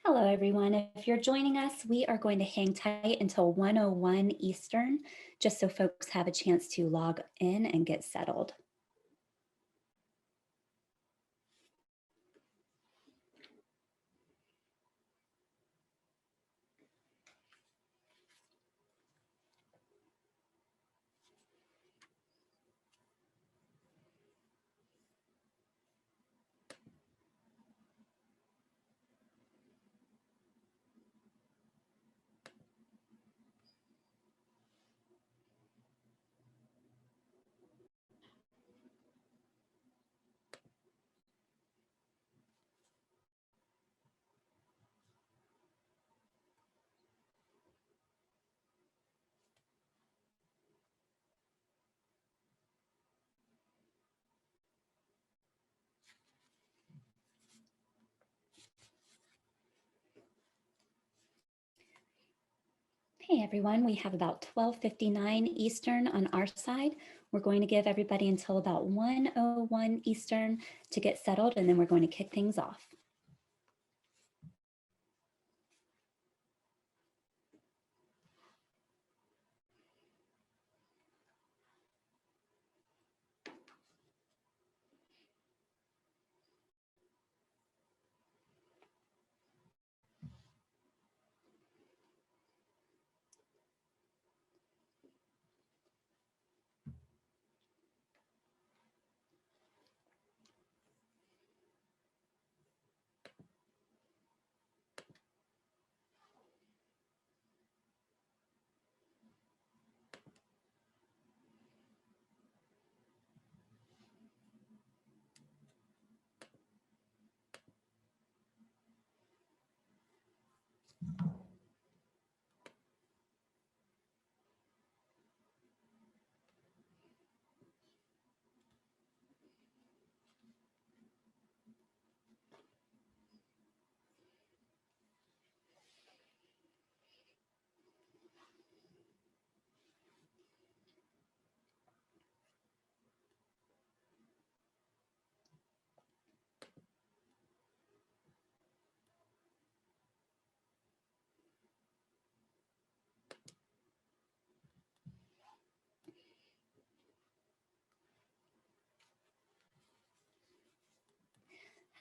Hello, everyone. If you're joining us, we are going to hang tight until 1:01 Eastern, just so folks have a chance to log in and get settled. Hey, everyone. We have about 12:59 Eastern on our side. We're going to give everybody until about 1:01 Eastern to get settled, and then we're going to kick things off.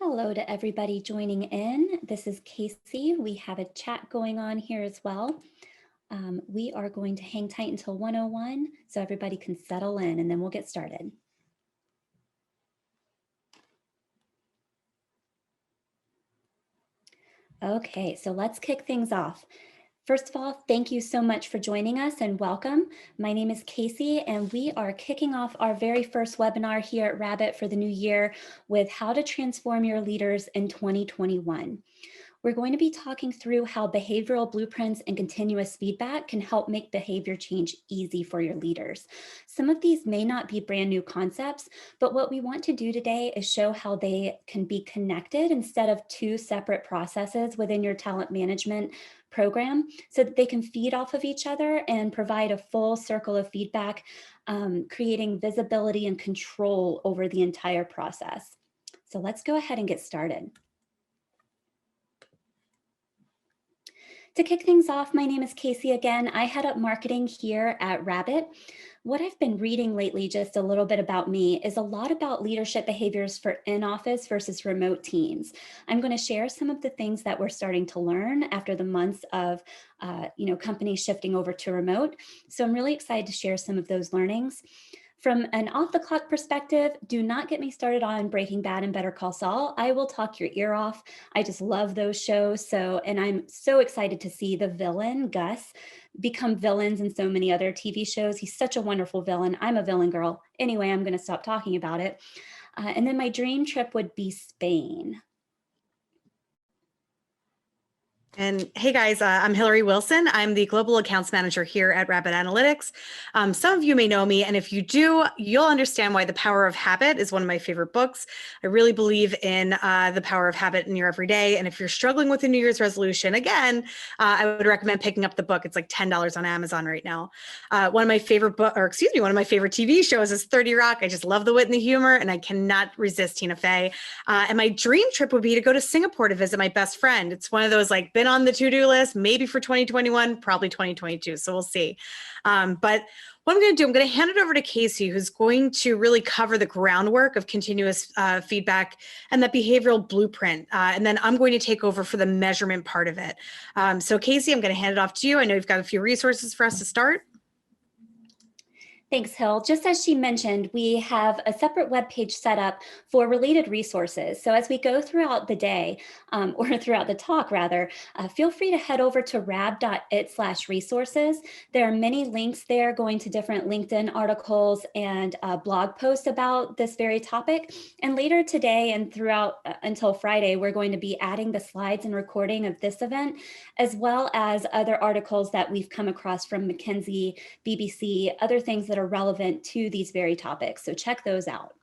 Hello to everybody joining in. This is Casey. We have a chat going on here as well. We are going to hang tight until 1:01 so everybody can settle in, and then we'll get started. Okay, so let's kick things off. First of all, thank you so much for joining us and welcome. My name is Casey, and we are kicking off our very first webinar here at Rhabit for the new year with how to transform your leaders in 2021. We're going to be talking through how behavioral blueprints and continuous feedback can help make behavior change easy for your leaders. Some of these may not be brand new concepts, but what we want to do today is show how they can be connected instead of two separate processes within your talent management program so that they can feed off of each other and provide a full circle of feedback, creating visibility and control over the entire process. So let's go ahead and get started. To kick things off, my name is Casey again. I head up marketing here at Rhabit. What I've been reading lately, just a little bit about me, is a lot about leadership behaviors for in-office versus remote teams. I'm going to share some of the things that we're starting to learn after the months of companies shifting over to remote. So I'm really excited to share some of those learnings. From an off-the-clock perspective, do not get me started on Breaking Bad and Better Call Saul. I will talk your ear off. I just love those shows. And I'm so excited to see the villain, Gus, become villains in so many other TV shows. He's such a wonderful villain. I'm a villain girl. Anyway, I'm going to stop talking about it. And then my dream trip would be Spain. And hey guys, I'm Hillary Wilson. I'm the Global Accounts Manager here at Rhabit Analytics. Some of you may know me, and if you do, you'll understand why The Power of Habit is one of my favorite books. I really believe in the power of habit in your everyday. And if you're struggling with a New Year's resolution, again, I would recommend picking up the book. It's like $10 on Amazon right now. One of my favorite one of my favorite TV shows is 30 Rock. I just love the wit and the humor, and I cannot resist Tina Fey. And my dream trip would be to go to Singapore to visit my best friend. It's one of those like been on the to-do list, maybe for 2021, probably 2022. So we'll see. But what I'm going to do, I'm going to hand it over to Casey, who's going to really cover the groundwork of continuous feedback and that behavioral blueprint. And then I'm going to take over for the measurement part of it. So Casey, I'm going to hand it off to you. I know you've got a few resources for us to start. Thanks, Hill. Just as she mentioned, we have a separate webpage set up for related resources. So as we go throughout the day, or throughout the talk rather, feel free to head over to rhab.it/resources. There are many links there going to different LinkedIn articles and blog posts about this very topic. And later today and throughout until Friday, we're going to be adding the slides and recording of this event, as well as other articles that we've come across from McKinsey, BBC, other things that are relevant to these very topics. So check those out.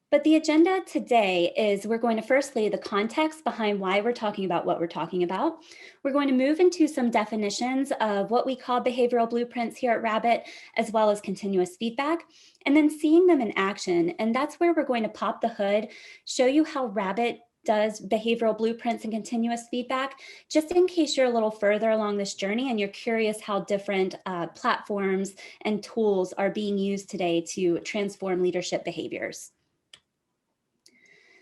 But the agenda today is we're going to first lay the context behind why we're talking about what we're talking about. We're going to move into some definitions of what we call behavioral blueprints here at Rhabit, as well as continuous feedback, and then seeing them in action. And that's where we're going to pop the hood, show you how Rhabit does behavioral blueprints and continuous feedback, just in case you're a little further along this journey and you're curious how different platforms and tools are being used today to transform leadership behaviors.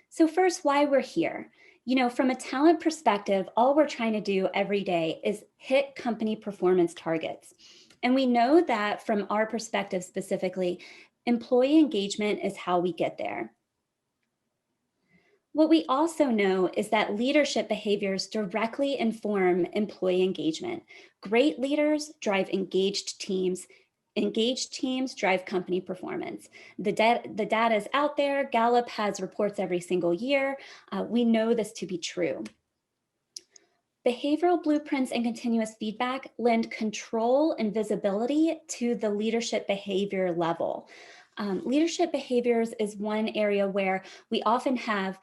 So first, why we're here. You know, from a talent perspective, all we're trying to do every day is hit company performance targets. And we know that from our perspective specifically, employee engagement is how we get there. What we also know is that leadership behaviors directly inform employee engagement. Great leaders drive engaged teams. Engaged teams drive company performance. The data is out there. Gallup has reports every single year. We know this to be true. Behavioral blueprints and continuous feedback lend control and visibility to the leadership behavior level. Leadership behaviors is one area where we often have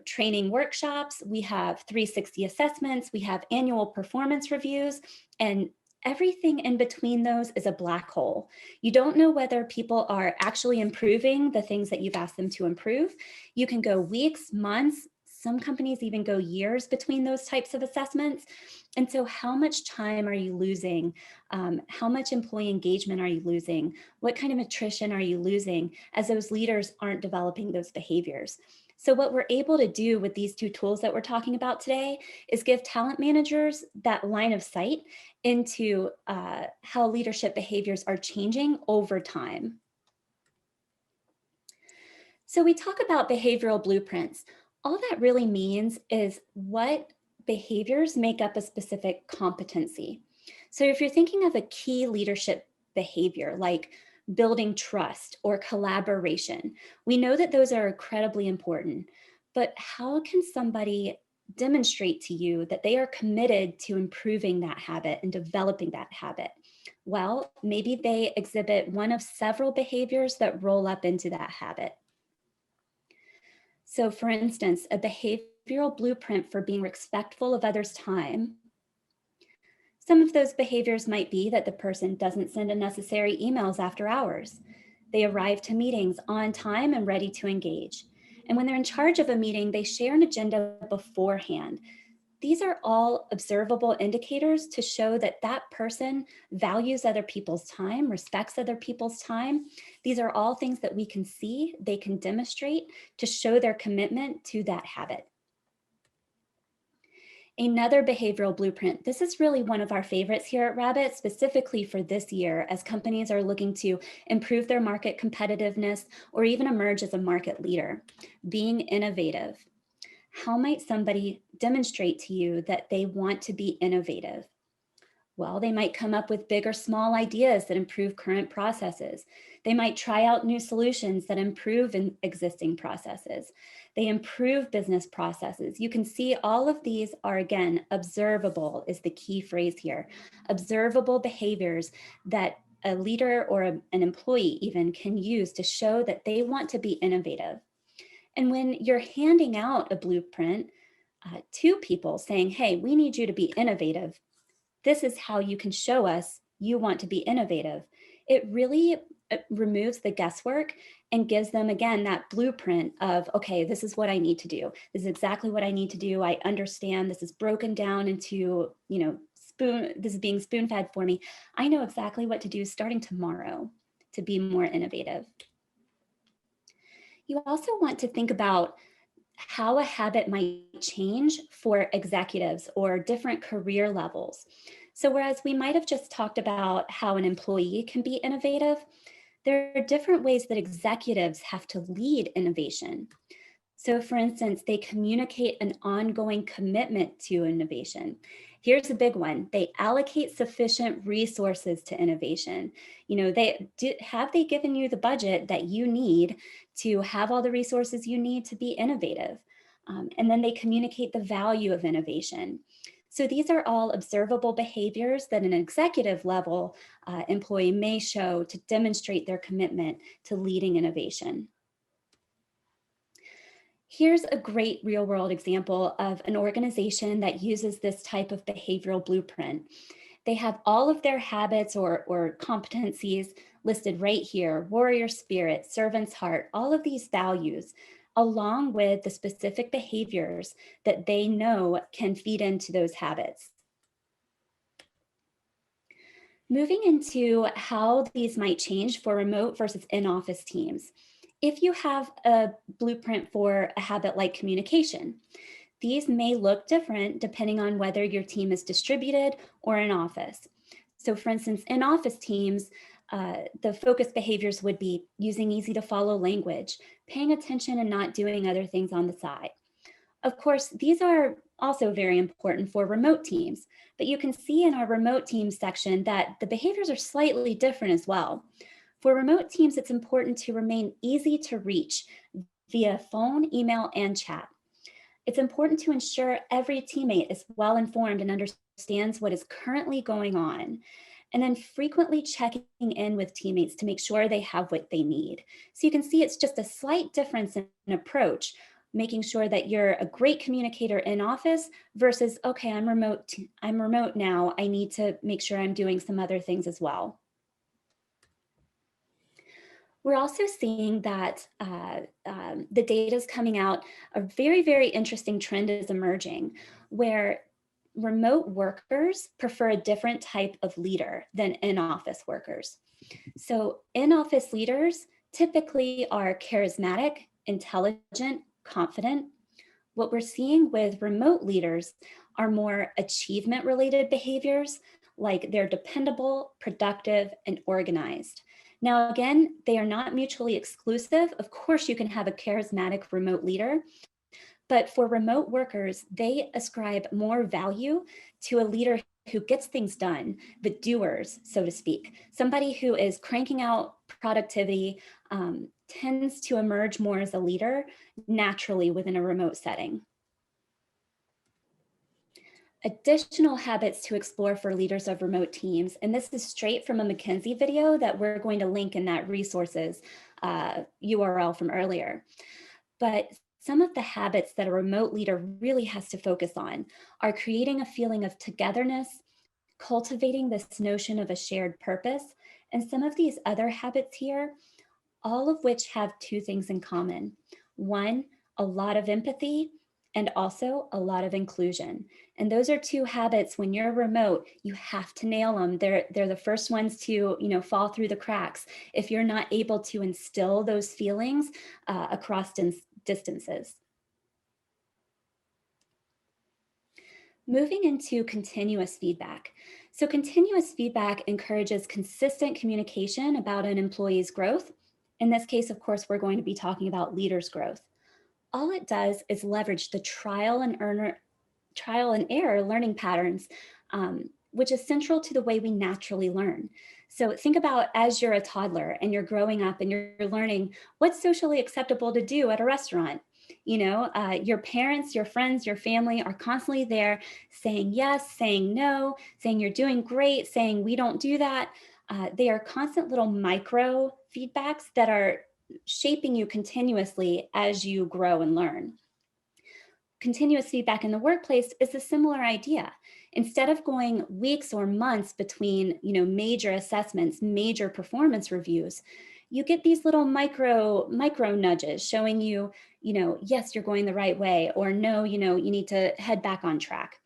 training workshops, we have 360 assessments, we have annual performance reviews, and everything in between those is a black hole. You don't know whether people are actually improving the things that you've asked them to improve. You can go weeks, months, some companies even go years between those types of assessments. And so how much time are you losing? How much employee engagement are you losing? What kind of attrition are you losing as those leaders aren't developing those behaviors? So what we're able to do with these two tools that we're talking about today is give talent managers that line of sight into how leadership behaviors are changing over time. So we talk about behavioral blueprints. All that really means is what behaviors make up a specific competency. So if you're thinking of a key leadership behavior like building trust or collaboration, we know that those are incredibly important. But how can somebody demonstrate to you that they are committed to improving that habit and developing that habit? Well, maybe they exhibit one of several behaviors that roll up into that habit. So for instance, a behavioral blueprint for being respectful of others' time. Some of those behaviors might be that the person doesn't send unnecessary emails after hours. They arrive to meetings on time and ready to engage. And when they're in charge of a meeting, they share an agenda beforehand. These are all observable indicators to show that that person values other people's time, respects other people's time. These are all things that we can see, they can demonstrate to show their commitment to that habit. Another behavioral blueprint. This is really one of our favorites here at Rhabit, specifically for this year, as companies are looking to improve their market competitiveness or even emerge as a market leader. Being innovative. How might somebody demonstrate to you that they want to be innovative? Well, they might come up with big or small ideas that improve current processes. They might try out new solutions that improve existing processes. They improve business processes. You can see all of these are, again, observable is the key phrase here. Observable behaviors that a leader or an employee even can use to show that they want to be innovative. And when you're handing out a blueprint to people saying, hey, we need you to be innovative, this is how you can show us you want to be innovative. It really removes the guesswork and gives them, again, that blueprint of, okay, this is what I need to do. This is exactly what I need to do. I understand this is broken down into, this is being spoon fed for me. I know exactly what to do starting tomorrow to be more innovative. You also want to think about how a habit might change for executives or different career levels. So whereas we might have just talked about how an employee can be innovative, there are different ways that executives have to lead innovation. So for instance, they communicate an ongoing commitment to innovation. Here's a big one. They allocate sufficient resources to innovation. Have they given you the budget that you need to have all the resources you need to be innovative? And then they communicate the value of innovation. So these are all observable behaviors that an executive level employee may show to demonstrate their commitment to leading innovation. Here's a great real world example of an organization that uses this type of behavioral blueprint. They have all of their habits or competencies listed right here: warrior spirit, servant's heart, all of these values, along with the specific behaviors that they know can feed into those habits. Moving into how these might change for remote versus in-office teams. If you have a blueprint for a habit like communication, these may look different depending on whether your team is distributed or in office. So for instance, in office teams, the focus behaviors would be using easy to follow language, paying attention and not doing other things on the side. Of course, these are also very important for remote teams, but you can see in our remote teams section that the behaviors are slightly different as well. For remote teams, it's important to remain easy to reach via phone, email, and chat. It's important to ensure every teammate is well informed and understands what is currently going on, and then frequently checking in with teammates to make sure they have what they need. So you can see it's just a slight difference in approach, making sure that you're a great communicator in office versus, okay, I'm remote now. I need to make sure I'm doing some other things as well. We're also seeing that the data is coming out. A very, very interesting trend is emerging where remote workers prefer a different type of leader than in-office workers. So in-office leaders typically are charismatic, intelligent, confident. What we're seeing with remote leaders are more achievement-related behaviors, like they're dependable, productive, and organized. Now, again, they are not mutually exclusive. Of course, you can have a charismatic remote leader, but for remote workers, they ascribe more value to a leader who gets things done, the doers, so to speak. Somebody who is cranking out productivity tends to emerge more as a leader naturally within a remote setting. Additional habits to explore for leaders of remote teams, and this is straight from a McKinsey video that we're going to link in that resources URL from earlier. But some of the habits that a remote leader really has to focus on are creating a feeling of togetherness, cultivating this notion of a shared purpose, and some of these other habits here, all of which have two things in common. One, a lot of empathy, and also a lot of inclusion. And those are two habits when you're remote, you have to nail them. They're the first ones to fall through the cracks if you're not able to instill those feelings across distances. Moving into continuous feedback. So continuous feedback encourages consistent communication about an employee's growth. In this case, of course, we're going to be talking about leaders' growth. All it does is leverage the trial and error learning patterns which is central to the way we naturally learn. So think about as you're a toddler and you're growing up and you're learning what's socially acceptable to do at a restaurant. Your parents, your friends, your family are constantly there saying yes, saying no, saying you're doing great, saying we don't do that. They are constant little micro feedbacks that are shaping you continuously as you grow and learn. Continuous feedback in the workplace is a similar idea. Instead of going weeks or months between, major assessments, major performance reviews, you get these little micro nudges showing you, yes, you're going the right way, or no, you need to head back on track.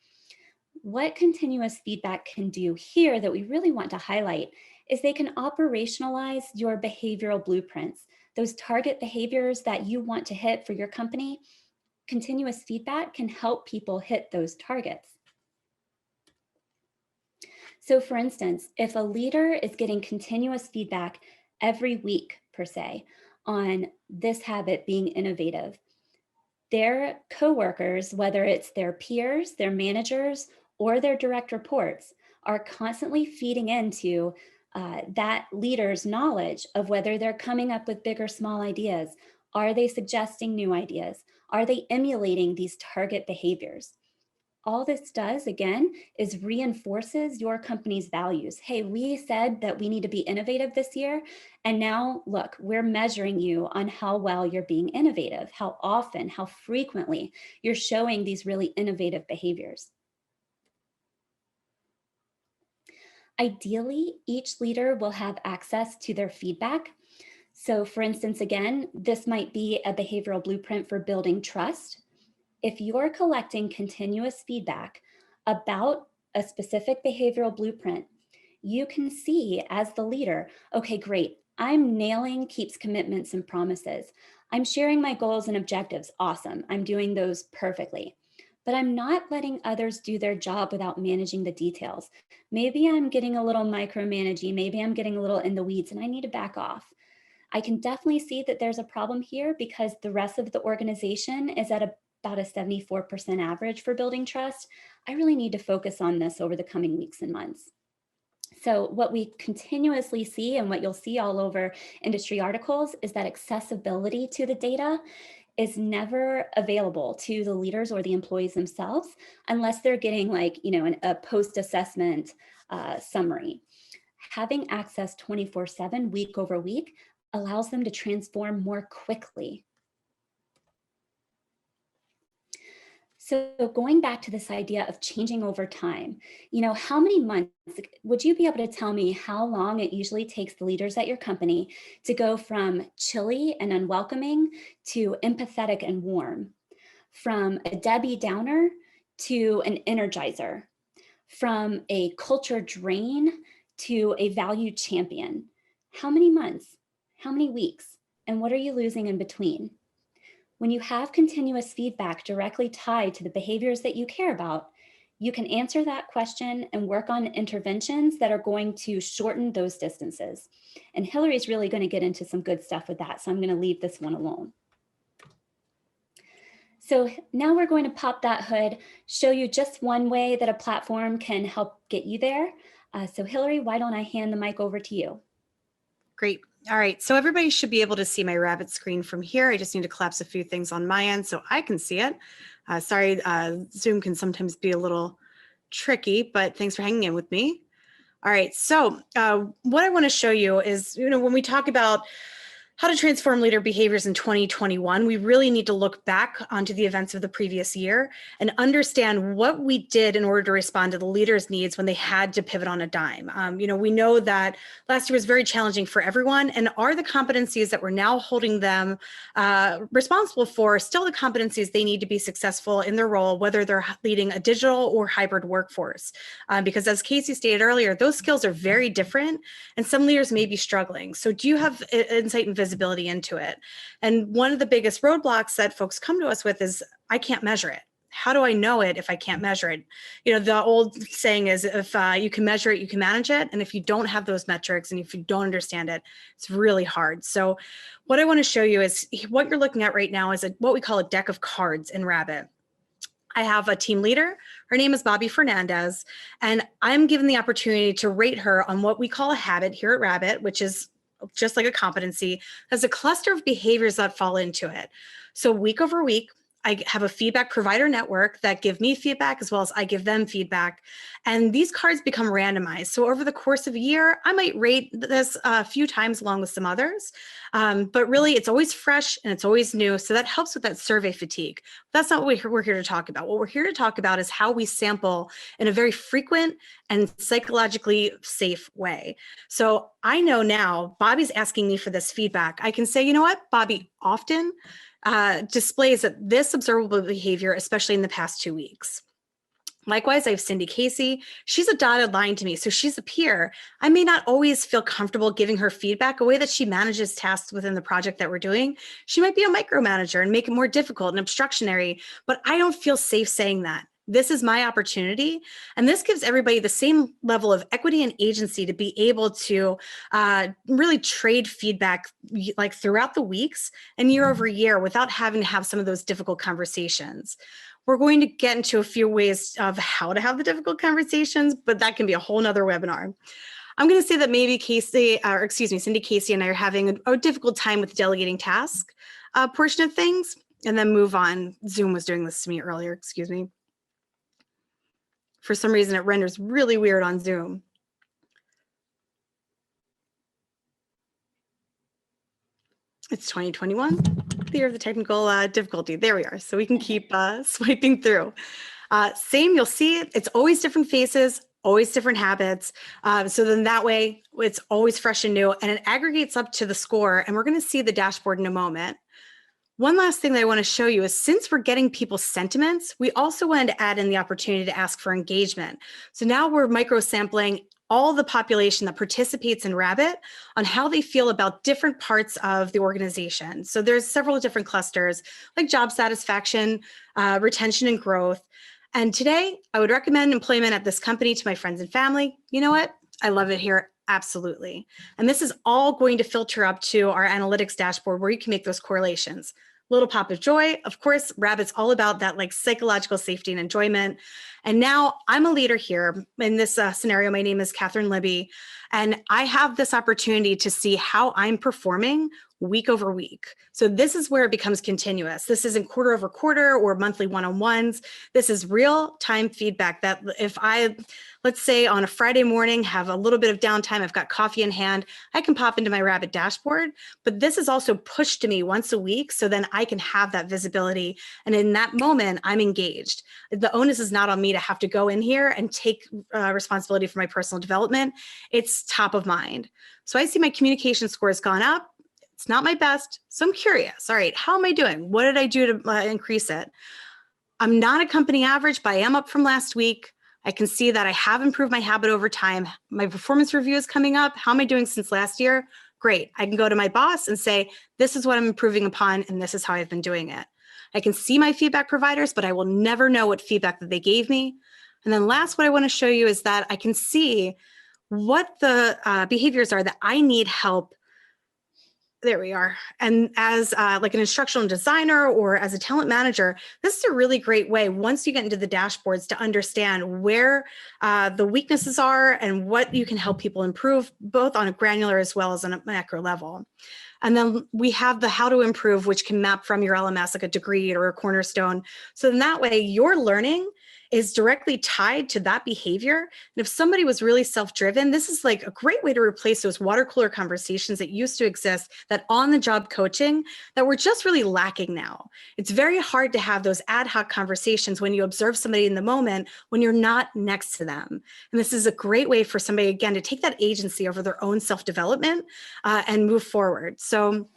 What continuous feedback can do here that we really want to highlight is they can operationalize your behavioral blueprints, those target behaviors that you want to hit for your company. Continuous feedback can help people hit those targets. So for instance, if a leader is getting continuous feedback every week per se on this habit being innovative, their coworkers, whether it's their peers, their managers, or their direct reports, are constantly feeding into that leader's knowledge of whether they're coming up with big or small ideas. Are they suggesting new ideas? Are they emulating these target behaviors? All this does, again, is reinforces your company's values. Hey, we said that we need to be innovative this year. And now look, we're measuring you on how well you're being innovative, how often, how frequently you're showing these really innovative behaviors. Ideally, each leader will have access to their feedback. So for instance, again, this might be a behavioral blueprint for building trust. If you're collecting continuous feedback about a specific behavioral blueprint, you can see as the leader, okay, great, I'm nailing Keep's commitments and promises. I'm sharing my goals and objectives. Awesome. I'm doing those perfectly. But I'm not letting others do their job without managing the details. Maybe I'm getting a little micromanaging. Maybe I'm getting a little in the weeds and I need to back off. I can definitely see that there's a problem here because the rest of the organization is at about a 74% average for building trust. I really need to focus on this over the coming weeks and months. So what we continuously see and what you'll see all over industry articles is that accessibility to the data is never available to the leaders or the employees themselves unless they're getting a post-assessment summary. Having access 24/7, week over week, allows them to transform more quickly. So going back to this idea of changing over time, how many months, would you be able to tell me how long it usually takes the leaders at your company to go from chilly and unwelcoming to empathetic and warm, from a Debbie Downer to an energizer, from a culture drain to a value champion? How many months? How many weeks? And what are you losing in between? When you have continuous feedback directly tied to the behaviors that you care about, you can answer that question and work on interventions that are going to shorten those distances. And Hillary's really going to get into some good stuff with that, so I'm going to leave this one alone. So now we're going to pop that hood, show you just one way that a platform can help get you there. So Hillary, why don't I hand the mic over to you? Great. All right. So everybody should be able to see my Rhabit screen from here. I just need to collapse a few things on my end so I can see it. Sorry, Zoom can sometimes be a little tricky, but thanks for hanging in with me. All right. So what I want to show you is, when we talk about how to transform leader behaviors in 2021, we really need to look back onto the events of the previous year and understand what we did in order to respond to the leaders' needs when they had to pivot on a dime. We know that last year was very challenging for everyone, and are the competencies that we're now holding them responsible for still the competencies they need to be successful in their role, whether they're leading a digital or hybrid workforce? Because as Casey stated earlier, those skills are very different, and some leaders may be struggling. So do you have insight and visibility into it? And one of the biggest roadblocks that folks come to us with is, I can't measure it. How do I know it if I can't measure it? The old saying is, if you can measure it, you can manage it. And if you don't have those metrics and if you don't understand it, it's really hard. So what I want to show you is what you're looking at right now is what we call a deck of cards in Rhabit. I have a team leader. Her name is Bobby Fernandez, and I'm given the opportunity to rate her on what we call a habit here at Rhabit, which is just like a competency. There's a cluster of behaviors that fall into it. So week over week, I have a feedback provider network that give me feedback as well as I give them feedback. And these cards become randomized. So over the course of a year, I might rate this a few times along with some others. But really, it's always fresh and it's always new. So that helps with that survey fatigue. That's not what we're here to talk about. What we're here to talk about is how we sample in a very frequent and psychologically safe way. So I know now Bobby's asking me for this feedback. I can say, you know what, Bobby often displays that this observable behavior, especially in the past 2 weeks. Likewise, I have Cindy Casey. She's a dotted line to me, so she's a peer. I may not always feel comfortable giving her feedback, a way that she manages tasks within the project that we're doing. She might be a micromanager and make it more difficult and obstructionary, but I don't feel safe saying that. This is my opportunity. And this gives everybody the same level of equity and agency to be able to really trade feedback like throughout the weeks and year over year without having to have some of those difficult conversations. We're going to get into a few ways of how to have the difficult conversations, but that can be a whole nother webinar. I'm going to say that maybe Cindy Casey and I are having a difficult time with the delegating task portion of things, and then move on. Zoom was doing this to me earlier, excuse me. For some reason, it renders really weird on Zoom. It's 2021, the year of the technical difficulty. There we are. So we can keep swiping through. Same, you'll see it. It's always different faces, always different habits. So then that way, it's always fresh and new, and it aggregates up to the score. And we're going to see the dashboard in a moment. One last thing that I want to show you is, since we're getting people's sentiments, we also wanted to add in the opportunity to ask for engagement. So now we're micro-sampling all the population that participates in Rhabit on how they feel about different parts of the organization. So there's several different clusters like job satisfaction, retention and growth. And today I would recommend employment at this company to my friends and family. You know what? I love it here. Absolutely. And this is all going to filter up to our analytics dashboard where you can make those correlations. Little pop of joy. Of course, Rhabit's all about that like psychological safety and enjoyment. And now I'm a leader here. In this scenario, my name is Catherine Libby, and I have this opportunity to see how I'm performing week over week. So this is where it becomes continuous. This isn't quarter over quarter or monthly one-on-ones. This is real-time feedback that if I, let's say on a Friday morning, have a little bit of downtime, I've got coffee in hand, I can pop into my Rhabit dashboard, but this is also pushed to me once a week, so then I can have that visibility. And in that moment, I'm engaged. The onus is not on me to have to go in here and take responsibility for my personal development. It's top of mind. So I see my communication score has gone up. It's not my best, so I'm curious. All right, how am I doing? What did I do to increase it? I'm not a company average, but I am up from last week. I can see that I have improved my habit over time. My performance review is coming up. How am I doing since last year? Great. I can go to my boss and say, this is what I'm improving upon, and this is how I've been doing it. I can see my feedback providers, but I will never know what feedback that they gave me. And then last, what I want to show you is that I can see what the behaviors are that I need help. There we are. And as like an instructional designer or as a talent manager, this is a really great way, once you get into the dashboards, to understand where the weaknesses are and what you can help people improve, both on a granular as well as on a macro level. And then we have the how to improve, which can map from your LMS like a degree or a cornerstone. So in that way, your learning is directly tied to that behavior. And if somebody was really self-driven, this is like a great way to replace those water cooler conversations that used to exist, that on-the-job coaching that we're just really lacking now. It's very hard to have those ad hoc conversations when you observe somebody in the moment when you're not next to them. And this is a great way for somebody, again, to take that agency over their own self-development and move forward. So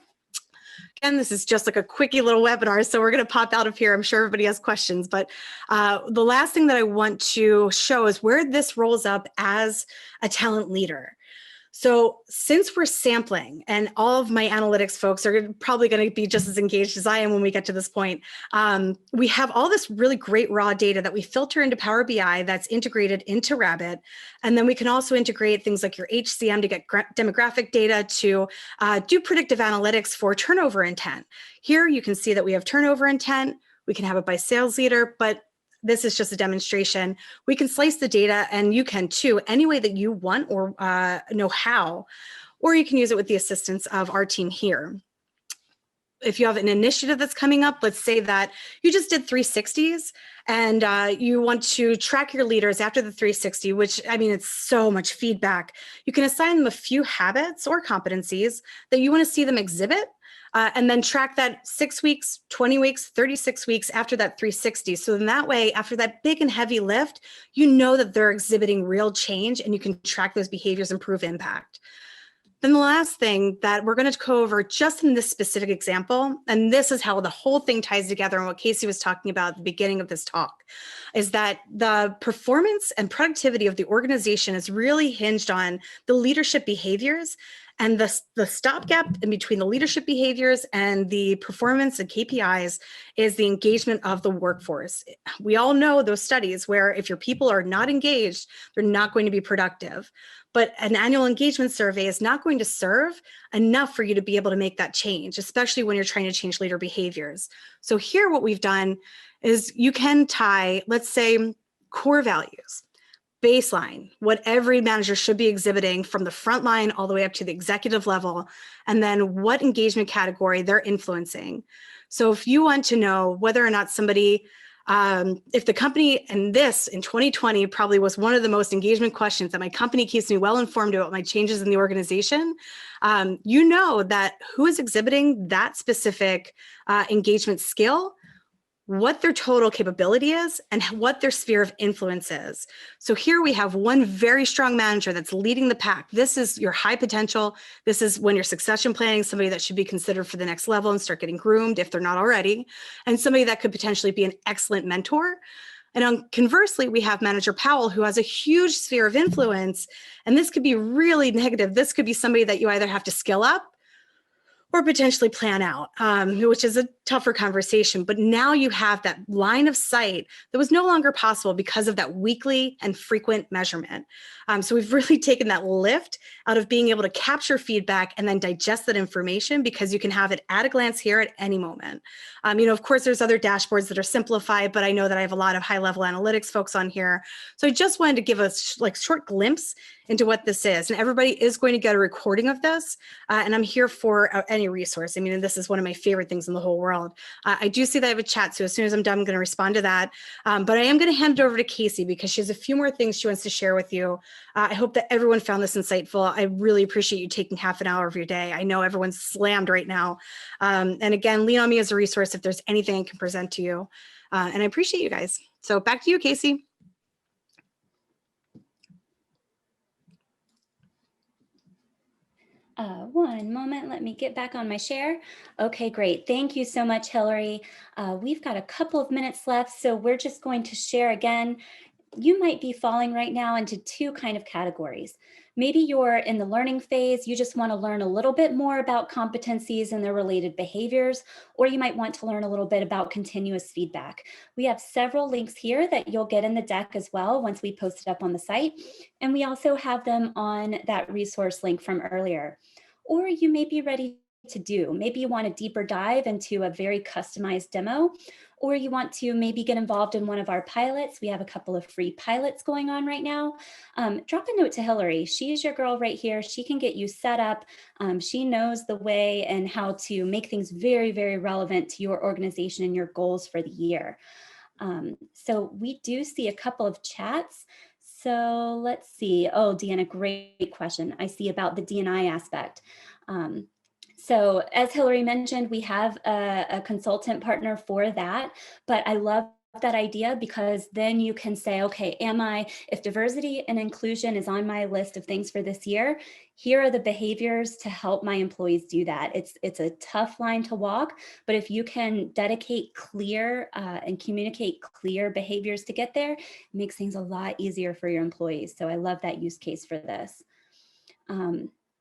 again, this is just like a quickie little webinar, so we're going to pop out of here. I'm sure everybody has questions, but the last thing that I want to show is where this rolls up as a talent leader. So since we're sampling, and all of my analytics folks are probably going to be just as engaged as I am when we get to this point, we have all this really great raw data that we filter into Power BI that's integrated into Rhabit. And then we can also integrate things like your HCM to get demographic data to do predictive analytics for turnover intent. Here you can see that we have turnover intent. We can have it by sales leader, but this is just a demonstration. We can slice the data, and you can too, any way that you want or know how, or you can use it with the assistance of our team here. If you have an initiative that's coming up, let's say that you just did 360s and you want to track your leaders after the 360, which, I mean, it's so much feedback. You can assign them a few habits or competencies that you want to see them exhibit, and then track that 6 weeks, 20 weeks, 36 weeks after that 360. So in that way, after that big and heavy lift, you know that they're exhibiting real change and you can track those behaviors and prove impact. Then the last thing that we're going to go over just in this specific example, and this is how the whole thing ties together and what Casey was talking about at the beginning of this talk, is that the performance and productivity of the organization is really hinged on the leadership behaviors, and the stopgap in between the leadership behaviors and the performance and KPIs is the engagement of the workforce. We all know those studies where if your people are not engaged, they're not going to be productive. But an annual engagement survey is not going to serve enough for you to be able to make that change, especially when you're trying to change leader behaviors. So here what we've done is you can tie, let's say, core values, baseline, what every manager should be exhibiting from the front line all the way up to the executive level, and then what engagement category they're influencing. So if you want to know whether or not somebody, if the company, and this in 2020 probably was one of the most engagement questions that my company keeps me well informed about my changes in the organization, you know that who is exhibiting that specific engagement skill, what their total capability is, and what their sphere of influence is. So here we have one very strong manager that's leading the pack. This is your high potential. This is when you're succession planning, somebody that should be considered for the next level and start getting groomed if they're not already, and somebody that could potentially be an excellent mentor. And conversely, we have Manager Powell, who has a huge sphere of influence, and this could be really negative. This could be somebody that you either have to skill up or potentially plan out, which is a tougher conversation. But now you have that line of sight that was no longer possible because of that weekly and frequent measurement. So we've really taken that lift out of being able to capture feedback and then digest that information, because you can have it at a glance here at any moment. Of course, there's other dashboards that are simplified, but I know that I have a lot of high-level analytics folks on here. So I just wanted to give a short glimpse into what this is. And everybody is going to get a recording of this. And I'm here for any resource. I mean, this is one of my favorite things in the whole world. I do see that I have a chat, so as soon as I'm done, I'm going to respond to that. But I am going to hand it over to Casey because she has a few more things she wants to share with you. I hope that everyone found this insightful. I really appreciate you taking half an hour of your day. I know everyone's slammed right now. And again, lean on me as a resource if there's anything I can present to you. And I appreciate you guys. So back to you, Casey. One moment, let me get back on my share. Okay, great. Thank you so much, Hillary. We've got a couple of minutes left, so we're just going to share again. You might be falling right now into two kind of categories. Maybe you're in the learning phase, you just want to learn a little bit more about competencies and their related behaviors, or you might want to learn a little bit about continuous feedback. We have several links here that you'll get in the deck as well once we post it up on the site. And we also have them on that resource link from earlier. Or you may be ready to do. Maybe you want a deeper dive into a very customized demo, or you want to maybe get involved in one of our pilots. We have a couple of free pilots going on right now. Drop a note to Hillary. She's your girl right here. She can get you set up. She knows the way and how to make things very, very relevant to your organization and your goals for the year. So we do see a couple of chats. So let's see. Oh, Deanna, great question. I see about the D&I aspect. So as Hillary mentioned, we have a consultant partner for that, but I love that idea because then you can say, okay, if diversity and inclusion is on my list of things for this year, here are the behaviors to help my employees do that. It's a tough line to walk, but if you can dedicate clear and communicate clear behaviors to get there, it makes things a lot easier for your employees. So I love that use case for this.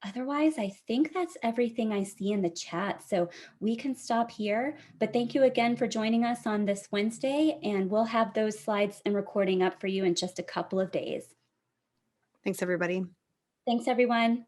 Otherwise, I think that's everything I see in the chat. So we can stop here, but thank you again for joining us on this Wednesday, and we'll have those slides and recording up for you in just a couple of days. Thanks, everybody. Thanks, everyone.